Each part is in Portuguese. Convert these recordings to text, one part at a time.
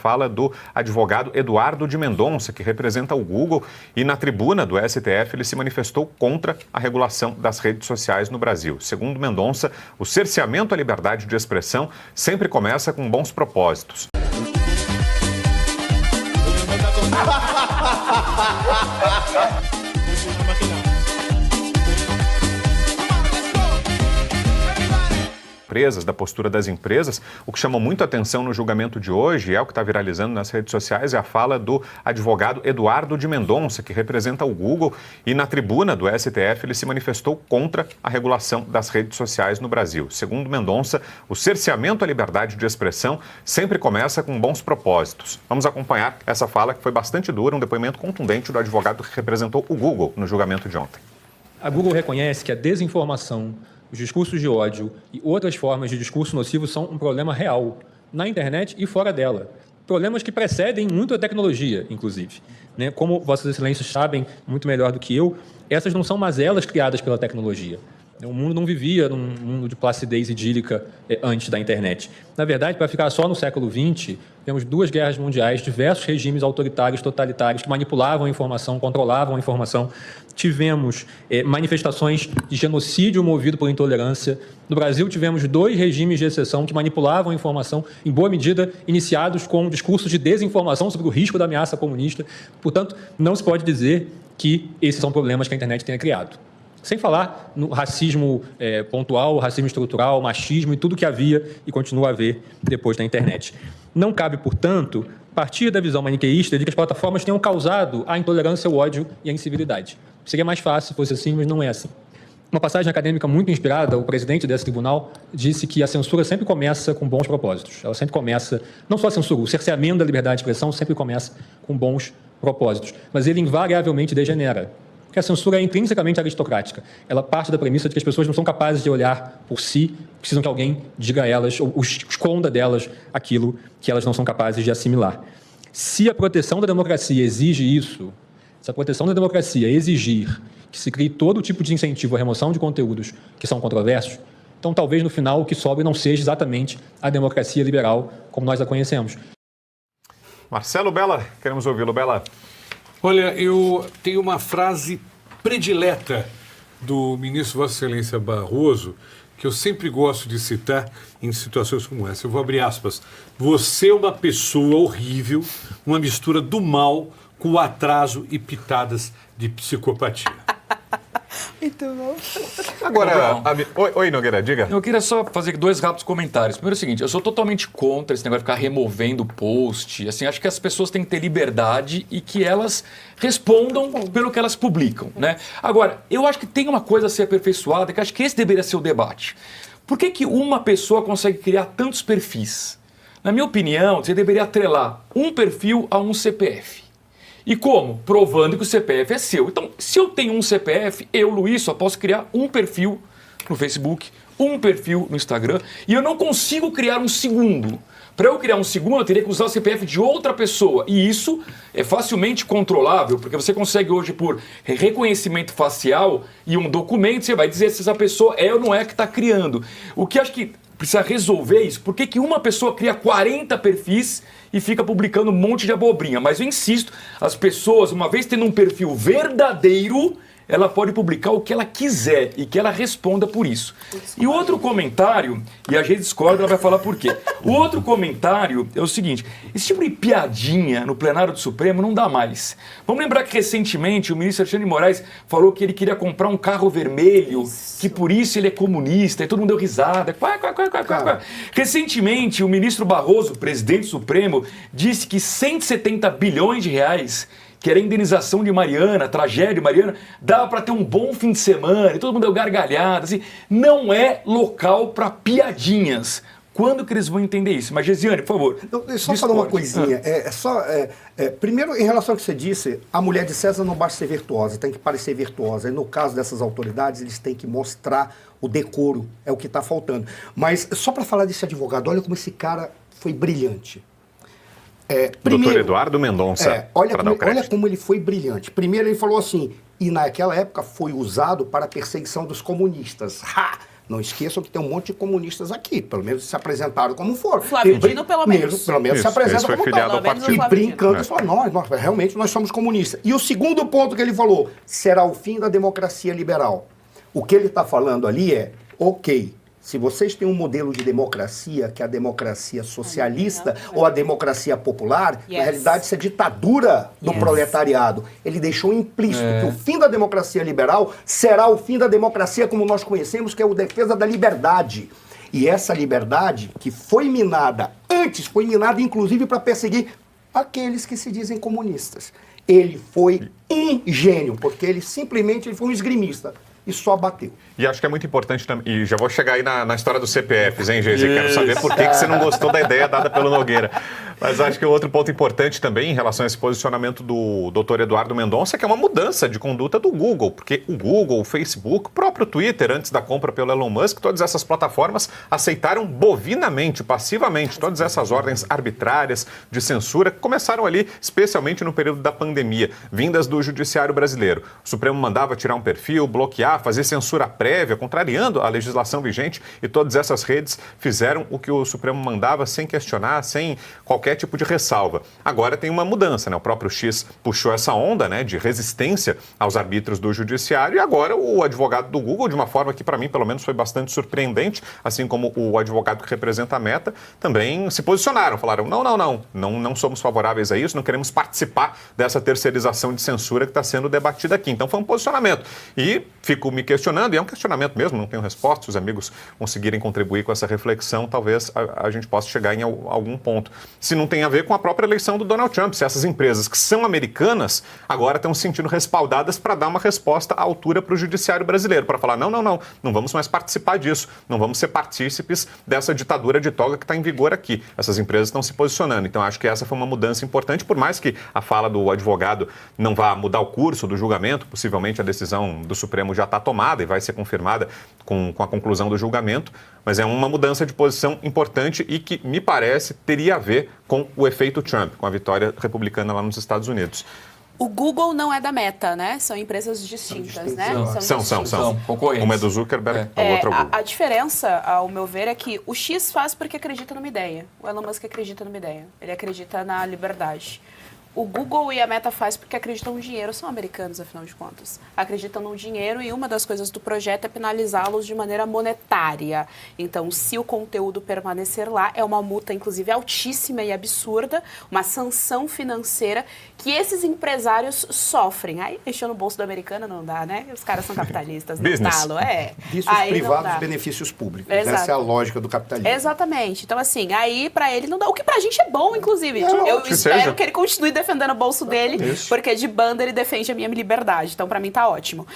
Fala do advogado Eduardo de Mendonça, que representa o Google, e na tribuna do STF ele se manifestou contra a regulação das redes sociais no Brasil. Segundo Mendonça, o cerceamento à liberdade de expressão sempre começa com bons propósitos. Da postura das empresas. O que chamou muito a atenção no julgamento de hoje, é o que está viralizando nas redes sociais, é a fala do advogado Eduardo de Mendonça, que representa o Google, e na tribuna do STF ele se manifestou contra a regulação das redes sociais no Brasil. Segundo Mendonça, o cerceamento à liberdade de expressão sempre começa com bons propósitos. Vamos acompanhar essa fala, que foi bastante dura, um depoimento contundente do advogado que representou o Google no julgamento de ontem. A Google reconhece que a desinformação, os discursos de ódio e outras formas de discurso nocivo são um problema real, na internet e fora dela. Problemas que precedem muito a tecnologia, inclusive. Como Vossas Excelências sabem muito melhor do que eu, essas não são mazelas criadas pela tecnologia. O mundo não vivia num mundo de placidez idílica antes da internet. Na verdade, para ficar só no século XX, temos 2 guerras mundiais, diversos regimes autoritários, totalitários, que manipulavam a informação, controlavam a informação. Tivemos manifestações de genocídio movido por intolerância. No Brasil, tivemos 2 regimes de exceção que manipulavam a informação, em boa medida iniciados com discursos de desinformação sobre o risco da ameaça comunista. Portanto, não se pode dizer que esses são problemas que a internet tenha criado. Sem falar no racismo pontual, racismo estrutural, machismo e tudo que havia e continua a haver depois da internet. Não cabe, portanto, partir da visão maniqueísta de que as plataformas tenham causado a intolerância, o ódio e a incivilidade. Seria mais fácil se fosse assim, mas não é assim. Uma passagem acadêmica muito inspirada, o presidente desse tribunal disse que a censura sempre começa com bons propósitos. Ela sempre começa, não só a censura, o cerceamento da liberdade de expressão sempre começa com bons propósitos. Mas ele invariavelmente degenera. Porque a censura é intrinsecamente aristocrática. Ela parte da premissa de que as pessoas não são capazes de olhar por si, precisam que alguém diga a elas ou esconda delas aquilo que elas não são capazes de assimilar. Se a proteção da democracia exige isso, se a proteção da democracia exigir que se crie todo tipo de incentivo à remoção de conteúdos que são controversos, então talvez no final o que sobre não seja exatamente a democracia liberal como nós a conhecemos. Marcelo Bella, queremos ouvi-lo, Bella. Olha, eu tenho uma frase predileta do ministro Vossa Excelência Barroso, que eu sempre gosto de citar em situações como essa. Eu vou abrir aspas. Você é uma pessoa horrível, uma mistura do mal com o atraso e pitadas de psicopatia. Muito bom. Agora, oi, Nogueira, diga. Eu queria só fazer 2 rápidos comentários. Primeiro é o seguinte, eu sou totalmente contra esse negócio de ficar removendo post. Assim, acho que as pessoas têm que ter liberdade e que elas respondam pelo que elas publicam, né? Agora, eu acho que tem uma coisa a ser aperfeiçoada, que acho que esse deveria ser o debate. Por que uma pessoa consegue criar tantos perfis? Na minha opinião, você deveria atrelar um perfil a um CPF. E como? Provando que o CPF é seu. Então, se eu tenho um CPF, eu, Luiz, só posso criar um perfil no Facebook, um perfil no Instagram, e eu não consigo criar um segundo. Para eu criar um segundo, eu teria que usar o CPF de outra pessoa. E isso é facilmente controlável, porque você consegue hoje, por reconhecimento facial e um documento, você vai dizer se essa pessoa é ou não é que está criando. O que acho que precisa resolver isso. Por que uma pessoa cria 40 perfis e fica publicando um monte de abobrinha? Mas eu insisto, as pessoas, uma vez tendo um perfil verdadeiro, ela pode publicar o que ela quiser e que ela responda por isso. E o outro comentário, e a gente discorda, ela vai falar por quê. O outro comentário é o seguinte, esse tipo de piadinha no plenário do Supremo não dá mais. Vamos lembrar que recentemente o ministro Alexandre de Moraes falou que ele queria comprar um carro vermelho, que por isso ele é comunista, e todo mundo deu risada. Recentemente o ministro Barroso, presidente do Supremo, disse que 170 bilhões de reais, que era a indenização de Mariana, a tragédia de Mariana, dava para ter um bom fim de semana, e todo mundo deu gargalhada, assim. Não é local para piadinhas. Quando que eles vão entender isso? Mas, Gesiane, por favor. Só falar uma coisinha. Primeiro, em relação ao que você disse, a mulher de César não basta ser virtuosa, tem que parecer virtuosa. E no caso dessas autoridades, eles têm que mostrar o decoro, é o que está faltando. Mas, só para falar desse advogado, olha como esse cara foi brilhante. Doutor Eduardo Mendonça. Olha como ele foi brilhante. Primeiro ele falou assim, e naquela época foi usado para a perseguição dos comunistas. Não esqueçam que tem um monte de comunistas aqui, pelo menos se apresentaram como foram. Flávio Dino, pelo menos. Pelo menos se apresenta foi como filiado tal. ao partido. E brincando, ele falou, realmente nós somos comunistas. E o segundo ponto que ele falou, será o fim da democracia liberal. O que ele está falando ali é, ok, se vocês têm um modelo de democracia, que é a democracia socialista ou a democracia popular, na realidade isso é ditadura do proletariado. Ele deixou implícito que o fim da democracia liberal será o fim da democracia como nós conhecemos, que é a defesa da liberdade. E essa liberdade, que foi minada antes, foi minada inclusive para perseguir aqueles que se dizem comunistas. Ele foi ingênuo, porque ele simplesmente foi um esgrimista. E só bateu. E acho que é muito importante também, e já vou chegar aí na história dos CPFs, hein, GG? Quero saber por que você não gostou da ideia dada pelo Nogueira. Mas acho que outro ponto importante também em relação a esse posicionamento do Dr. Eduardo Mendonça, que é uma mudança de conduta do Google, porque o Google, o Facebook, o próprio Twitter, antes da compra pelo Elon Musk, todas essas plataformas aceitaram bovinamente, passivamente, todas essas ordens arbitrárias de censura que começaram ali, especialmente no período da pandemia, vindas do judiciário brasileiro. O Supremo mandava tirar um perfil, bloquear, fazer censura prévia, contrariando a legislação vigente, e todas essas redes fizeram o que o Supremo mandava sem questionar, sem qualquer tipo de ressalva. Agora tem uma mudança, né? O próprio X puxou essa onda, né, de resistência aos arbítrios do judiciário, e agora o advogado do Google, de uma forma que para mim pelo menos foi bastante surpreendente, assim como o advogado que representa a Meta, também se posicionaram, falaram não somos favoráveis a isso, não queremos participar dessa terceirização de censura que está sendo debatida aqui. Então foi um posicionamento. E fico me questionando, e é um questionamento mesmo, não tenho resposta, se os amigos conseguirem contribuir com essa reflexão, talvez a gente possa chegar em algum ponto. Se não tem a ver com a própria eleição do Donald Trump, se essas empresas que são americanas agora estão se sentindo respaldadas para dar uma resposta à altura para o judiciário brasileiro, para falar não vamos mais participar disso, não vamos ser partícipes dessa ditadura de toga que está em vigor aqui. Essas empresas estão se posicionando, então acho que essa foi uma mudança importante, por mais que a fala do advogado não vá mudar o curso do julgamento, possivelmente a decisão do Supremo já está tomada e vai ser confirmada com a conclusão do julgamento, mas é uma mudança de posição importante e que, me parece, teria a ver com o efeito Trump, com a vitória republicana lá nos Estados Unidos. O Google não é da Meta, né? São empresas distintas, né? São concorrentes. Uma é do Zuckerberg, a outra é o Google. A diferença, ao meu ver, é que o X faz porque acredita numa ideia. O Elon Musk acredita numa ideia. Ele acredita na liberdade. O Google e a Meta faz porque acreditam no dinheiro, são americanos, afinal de contas. Acreditam no dinheiro e uma das coisas do projeto é penalizá-los de maneira monetária. Então, se o conteúdo permanecer lá, é uma multa, inclusive, altíssima e absurda, uma sanção financeira que esses empresários sofrem. Aí, mexer no bolso do americano não dá, né? Os caras são capitalistas, no talo, Vícios privados, benefícios públicos. Exato. Essa é a lógica do capitalismo. Exatamente. Então, assim, aí pra ele não dá. O que pra gente é bom, inclusive. Eu espero que ele continue defendendo o bolso dele, porque de banda ele defende a minha liberdade. Então, pra mim, tá ótimo.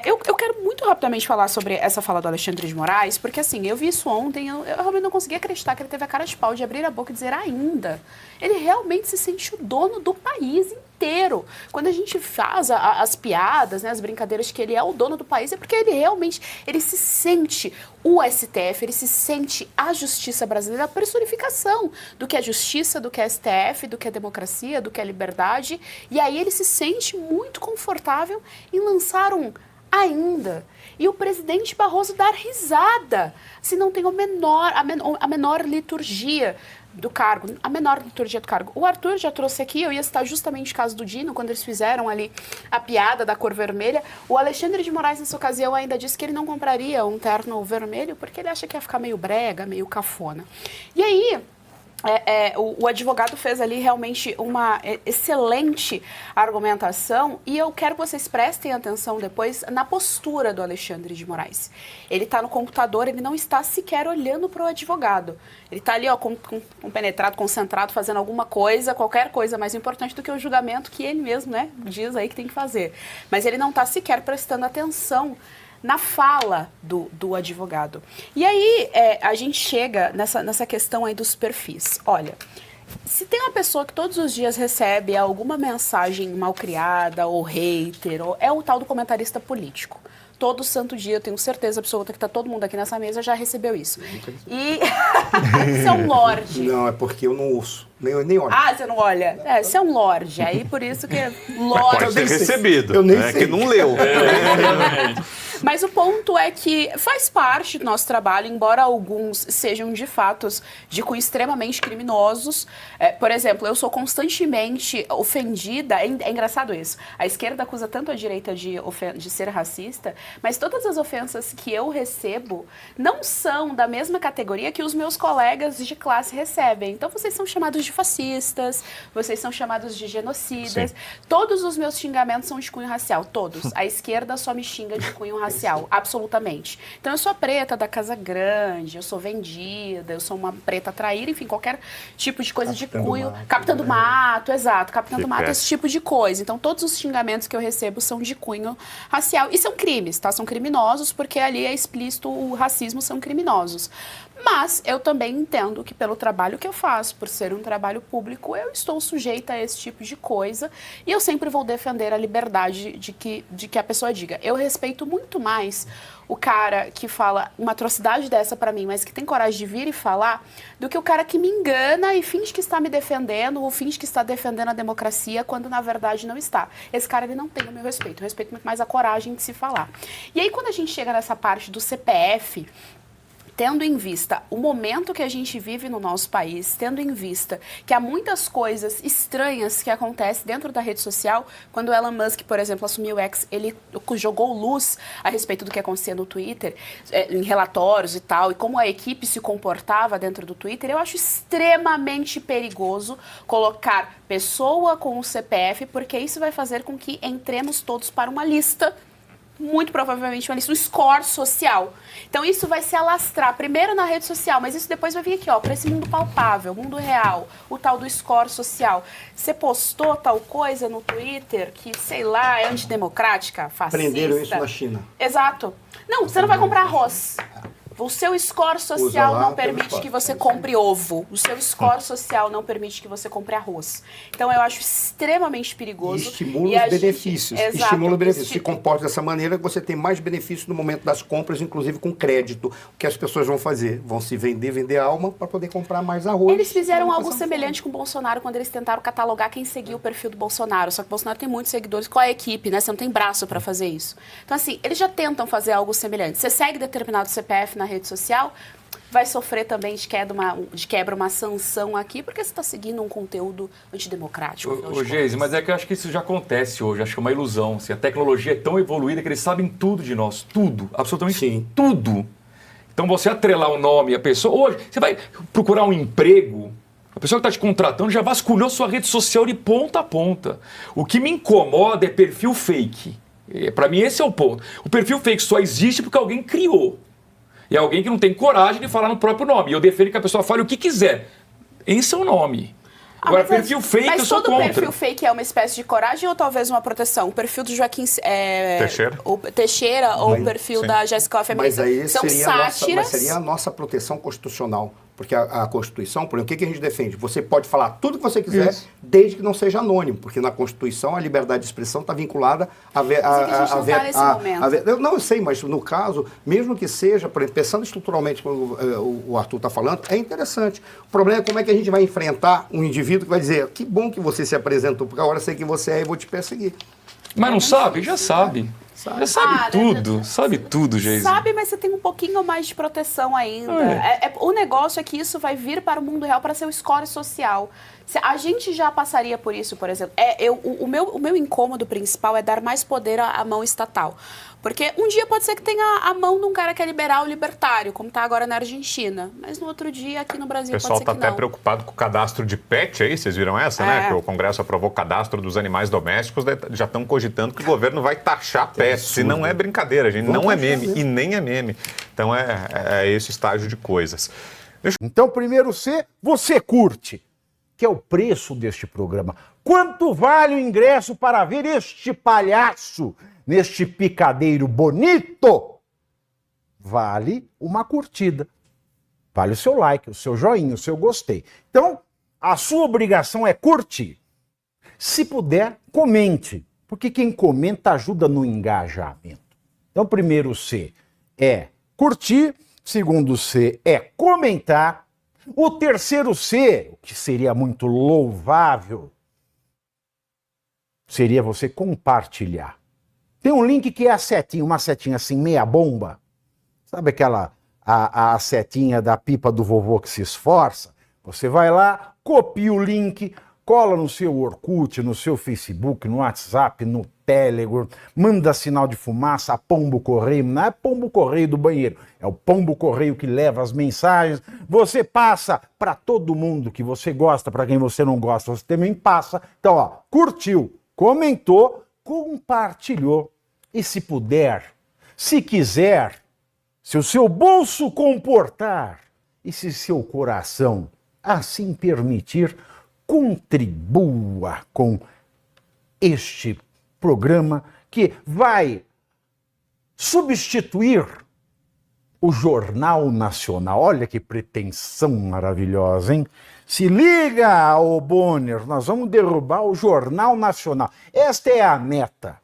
Eu quero muito rapidamente falar sobre essa fala do Alexandre de Moraes, porque, assim, eu vi isso ontem, eu realmente não consegui acreditar que ele teve a cara de pau de abrir a boca e dizer ainda. Ele realmente se sente o dono do país inteiro. Quando a gente faz as piadas, né, as brincadeiras que ele é o dono do país, é porque ele realmente, ele se sente o STF, ele se sente a justiça brasileira, a personificação do que é justiça, do que é STF, do que é democracia, do que é liberdade, e aí ele se sente muito confortável em lançar um ainda. E o presidente Barroso dar risada, se não tem a menor liturgia do cargo, a menor liturgia do cargo. O Arthur já trouxe aqui, eu ia citar justamente o caso do Dino, quando eles fizeram ali a piada da cor vermelha. O Alexandre de Moraes, nessa ocasião, ainda disse que ele não compraria um terno vermelho porque ele acha que ia ficar meio brega, meio cafona. E aí, o advogado fez ali realmente uma excelente argumentação e eu quero que vocês prestem atenção depois na postura do Alexandre de Moraes. Ele está no computador, ele não está sequer olhando para o advogado. Ele está ali, ó, compenetrado, concentrado, fazendo alguma coisa, qualquer coisa mais importante do que o julgamento que ele mesmo, né, diz aí que tem que fazer. Mas ele não está sequer prestando atenção na fala do advogado. E aí a gente chega nessa questão aí dos perfis. Olha, se tem uma pessoa que todos os dias recebe alguma mensagem malcriada ou hater, é o tal do comentarista político. Todo santo dia, eu tenho certeza absoluta que tá todo mundo aqui nessa mesa já recebeu isso. E você é um lorde. Não, é porque eu não ouço. Nem olho. Ah, você não olha? Você é um lorde. Aí por isso que lorde. Pode ter recebido. Eu nem sei. sei. Que não leu. Mas o ponto é que faz parte do nosso trabalho, embora alguns sejam de fato de cunho extremamente criminosos. Por exemplo, eu sou constantemente ofendida, é engraçado isso, a esquerda acusa tanto a direita de ser racista, mas todas as ofensas que eu recebo não são da mesma categoria que os meus colegas de classe recebem. Então vocês são chamados de fascistas, vocês são chamados de genocidas. Sim. Todos os meus xingamentos são de cunho racial, todos. A esquerda só me xinga de cunho racial, absolutamente. Então eu sou preta da Casa Grande, eu sou vendida, eu sou uma preta traíra, enfim, qualquer tipo de coisa de cunho. Capitã do Mato, exato, Capitã do Mato, esse tipo de coisa. Então todos os xingamentos que eu recebo são de cunho racial. E são crimes, tá? São criminosos, porque ali é explícito o racismo, são criminosos. Mas eu também entendo que pelo trabalho que eu faço, por ser um trabalho público, eu estou sujeita a esse tipo de coisa e eu sempre vou defender a liberdade de que a pessoa diga. Eu respeito muito mais o cara que fala uma atrocidade dessa pra mim, mas que tem coragem de vir e falar, do que o cara que me engana e finge que está me defendendo ou finge que está defendendo a democracia quando na verdade não está. Esse cara, ele não tem o meu respeito. Eu respeito muito mais a coragem de se falar. E aí quando a gente chega nessa parte do CPF, tendo em vista o momento que a gente vive no nosso país, tendo em vista que há muitas coisas estranhas que acontecem dentro da rede social, quando o Elon Musk, por exemplo, assumiu o X, ele jogou luz a respeito do que acontecia no Twitter, em relatórios e tal, e como a equipe se comportava dentro do Twitter, eu acho extremamente perigoso colocar pessoa com o CPF, porque isso vai fazer com que entremos todos para uma lista, muito provavelmente uma lista, um score social. Então isso vai se alastrar primeiro na rede social, mas isso depois vai vir aqui, ó, para esse mundo palpável, mundo real, o tal do score social. Você postou tal coisa no Twitter que, sei lá, é antidemocrática, fascista. Prenderam isso na China. Exato. Não, você não vai comprar arroz. O seu score social não permite que você compre ovo. O seu score social não permite que você compre arroz. Então, eu acho extremamente perigoso. E estimula os benefícios. Estimula o benefício. Se comporta dessa maneira, você tem mais benefícios no momento das compras, inclusive com crédito. O que as pessoas vão fazer? Vão se vender a alma para poder comprar mais arroz. Eles fizeram algo semelhante com o Bolsonaro quando eles tentaram catalogar quem seguia o perfil do Bolsonaro. Só que o Bolsonaro tem muitos seguidores. Qual é a equipe, né? Você não tem braço para fazer isso. Então, assim, eles já tentam fazer algo semelhante. Você segue determinado CPF na rede social, vai sofrer também de quebra uma sanção aqui, porque você está seguindo um conteúdo antidemocrático. Ô, Geise, mas é que eu acho que isso já acontece hoje, acho que é uma ilusão. Assim, a tecnologia é tão evoluída que eles sabem tudo de nós, tudo, absolutamente tudo. Então você atrelar o nome, a pessoa... Hoje, você vai procurar um emprego, a pessoa que está te contratando já vasculhou sua rede social de ponta a ponta. O que me incomoda é perfil fake. Para mim esse é o ponto. O perfil fake só existe porque alguém criou. E alguém que não tem coragem de falar no próprio nome. E eu defendo que a pessoa fale o que quiser em seu nome. Agora, perfil fake, eu sou contra. Mas todo perfil fake é uma espécie de coragem ou talvez uma proteção? O perfil do Joaquim Teixeira ou o perfil da Jéssica Hoffmann são sátiras. Mas seria a nossa proteção constitucional. Porque a Constituição, por exemplo, o que a gente defende? Você pode falar tudo que você quiser, desde que não seja anônimo. Porque na Constituição a liberdade de expressão está vinculada eu sei, mas no caso, mesmo que seja, por exemplo, pensando estruturalmente como o Arthur está falando, é interessante. O problema é como é que a gente vai enfrentar um indivíduo que vai dizer, que bom que você se apresentou, porque agora eu sei que você é e vou te perseguir. Mas não sabe? Já sabe. Já sabe tudo, sabe tudo, Geise. Sabe, mas você tem um pouquinho mais de proteção ainda. O negócio é que isso vai vir para o mundo real para ser o score social. A gente já passaria por isso, por exemplo. O meu incômodo principal é dar mais poder à mão estatal. Porque um dia pode ser que tenha a mão de um cara que é liberal, libertário, como está agora na Argentina. Mas no outro dia, aqui no Brasil, pode ser que não. O pessoal está até preocupado com o cadastro de pet aí, vocês viram essa, né? Que o Congresso aprovou o cadastro dos animais domésticos, já estão cogitando que o governo vai taxar pets. E não é brincadeira, gente, não é meme e nem é meme. Então é esse estágio de coisas. Então, primeiro C, você curte, que é o preço deste programa. Quanto vale o ingresso para ver este palhaço neste picadeiro bonito? Vale uma curtida. Vale o seu like, o seu joinha, o seu gostei. Então, a sua obrigação é curtir. Se puder, comente, porque quem comenta ajuda no engajamento. Então, primeiro C é curtir, segundo C é comentar, o terceiro C, o que seria muito louvável, seria você compartilhar. Tem um link que é a setinha, uma setinha assim, meia bomba. Sabe aquela, a setinha da pipa do vovô que se esforça? Você vai lá, copia o link, cola no seu Orkut, no seu Facebook, no WhatsApp, no Telegram, manda sinal de fumaça, pombo correio, não é pombo correio do banheiro, é o pombo correio que leva as mensagens, você passa para todo mundo que você gosta, para quem você não gosta, você também passa. Então, ó, curtiu, comentou, compartilhou e se puder, se quiser, se o seu bolso comportar e se seu coração assim permitir, contribua com este programa que vai substituir o Jornal Nacional. Olha que pretensão maravilhosa, hein? Se liga, ô Bonner, nós vamos derrubar o Jornal Nacional. Esta é a meta.